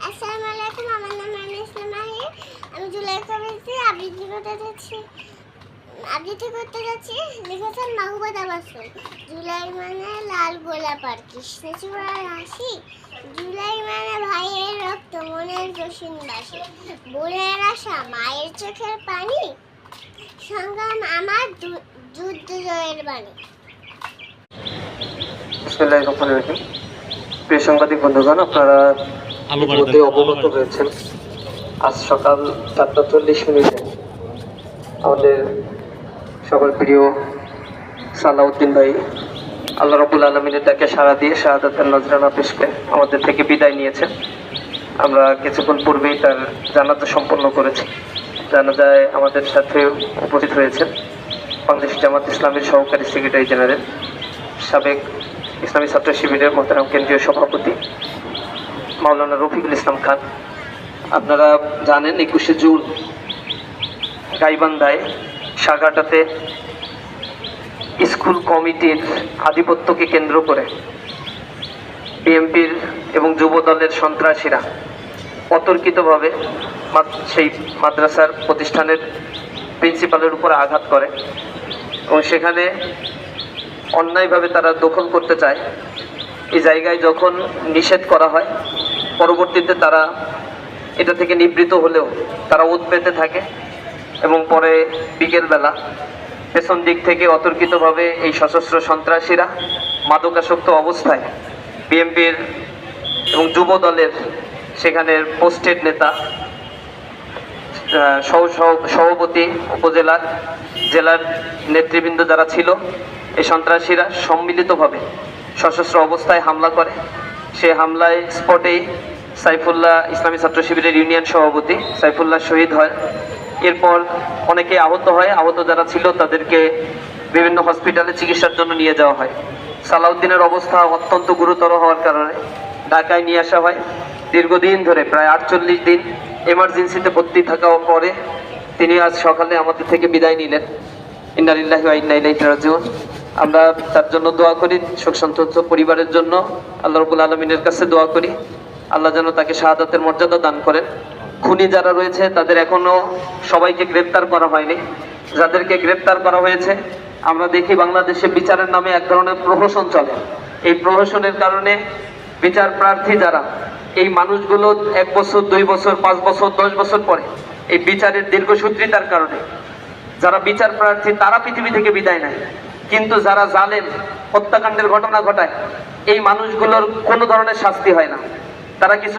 আসসালামু আলাইকুম, আমার নাম রানা ইসলাম মাহি। আমি জুলাই কলেজে আবৃত্তি করতে যাচ্ছি। লিখেছেন মাহবুব আবাসুল। জুলাই মানে লাল গোলাপ আর কৃষ্ণচূড়ার হাসি, জুলাই মানে ভাইয়ের রক্ত মনের জসিম বাসি, বোনের আশা মায়ের চোখের পানি, সংগ্রাম আমার যুদ্ধ জয়ের বাণী। বিসমিল্লাহির রহমানির রহিম। প্রিয় সাংবাদিক বন্ধুগণ, আপনারা ইতিমধ্যে অবগত হয়েছেন আজ সকাল 4:40 আমাদের সবার প্রিয় সালাউদ্দিন ভাই আল্লাহ রাব্বুল আলামিনের ডাকে সাড়া দিয়ে শাহাদাতের নজরানা পেশ করে আমাদের থেকে বিদায় নিয়েছেন। আমরা কিছুক্ষণ পূর্বেই তার জানাজা সম্পন্ন করেছি। জানাজায় আমাদের সাথে উপস্থিত হয়েছেন বাংলাদেশ জামাত ইসলামের সহকারী সেক্রেটারি জেনারেল, সাবেক ইসলামী ছাত্র শিবিরের মোহতারাম কেন্দ্রীয় সভাপতি মাওলানা রফিকুল ইসলাম খান। আপনারা জানেন 21শে জুন গাইবান্ধায় সাগাটাতে স্কুল কমিটির আধিপত্যকে কেন্দ্র করে বিএনপির এবং যুব দলের সন্ত্রাসীরা অতর্কিতভাবে সেই মাদ্রাসার প্রতিষ্ঠানের প্রিন্সিপালের উপর আঘাত করে এবং সেখানে অন্যায়ভাবে তারা দখল করতে চায়। এই জায়গায় যখন নিষেধ করা হয়, পরবর্তীতে তারা এটা থেকে নিবৃত হলেও তারা ওত পেতে থাকে এবং পরে বিকেলবেলা পেছন দিক থেকে অতর্কিতভাবে এই সশস্ত্র সন্ত্রাসীরা মাদকাসক্ত অবস্থায় বিএনপির এবং যুব দলের সেখানের পোস্টেড নেতা, সভাপতি, উপজেলার জেলার নেতৃবৃন্দ যারা ছিল, এই সন্ত্রাসীরা সম্মিলিতভাবে সশস্ত্র অবস্থায় হামলা করে। সে হামলায় স্পটেই সাইফুল্লাহ ইসলামী ছাত্র শিবিরের ইউনিয়ন সভাপতি সাইফুল্লাহ শহীদ হয়। এরপর অনেকে আহত হয়। আহত যারা ছিল তাদেরকে বিভিন্ন হসপিটালে চিকিৎসার জন্য নিয়ে যাওয়া হয়। সালাউদ্দিনের অবস্থা অত্যন্ত গুরুতর হওয়ার কারণে ঢাকায় নিয়ে আসা হয়। দীর্ঘদিন ধরে প্রায় 48 দিন এমার্জেন্সিতে ভর্তি থাকার পরে তিনি আজ সকালে আমাদের থেকে বিদায় নিলেন। ইন্না লিল্লাহি ওয়া ইন্না ইলাইহি রাজিউন। আমরা তার জন্য দোয়া করি, শোক সন্তপ্ত পরিবারের জন্য আল্লাহ রাব্বুল আলামিনের কাছে দোয়া করি আল্লাহ যেন তাকে শাহাদাতের মর্যাদা দান করেন। খুনি যারা রয়েছে তাদের এখনো সবাইকে গ্রেপ্তার করা হয়নি। যাদেরকে গ্রেপ্তার করা হয়েছে আমরা দেখি বাংলাদেশে বিচারের নামে এক ধরনের প্রহসন চলে। এই প্রহসনের কারণে বিচার প্রার্থী যারা, এই মানুষগুলো 1 বছর 2 বছর 5 বছর 10 বছর পরে এই বিচারের দীর্ঘসূত্রিতার কারণে যারা বিচার প্রার্থী তারা পৃথিবী থেকে বিদায় নেয়, কিন্তু যারা জালেম হত্যাকাণ্ডের ঘটনা ঘটায় এই মানুষগুলোর কোনো ধরনের শাস্তি হয় না। তারা কিছু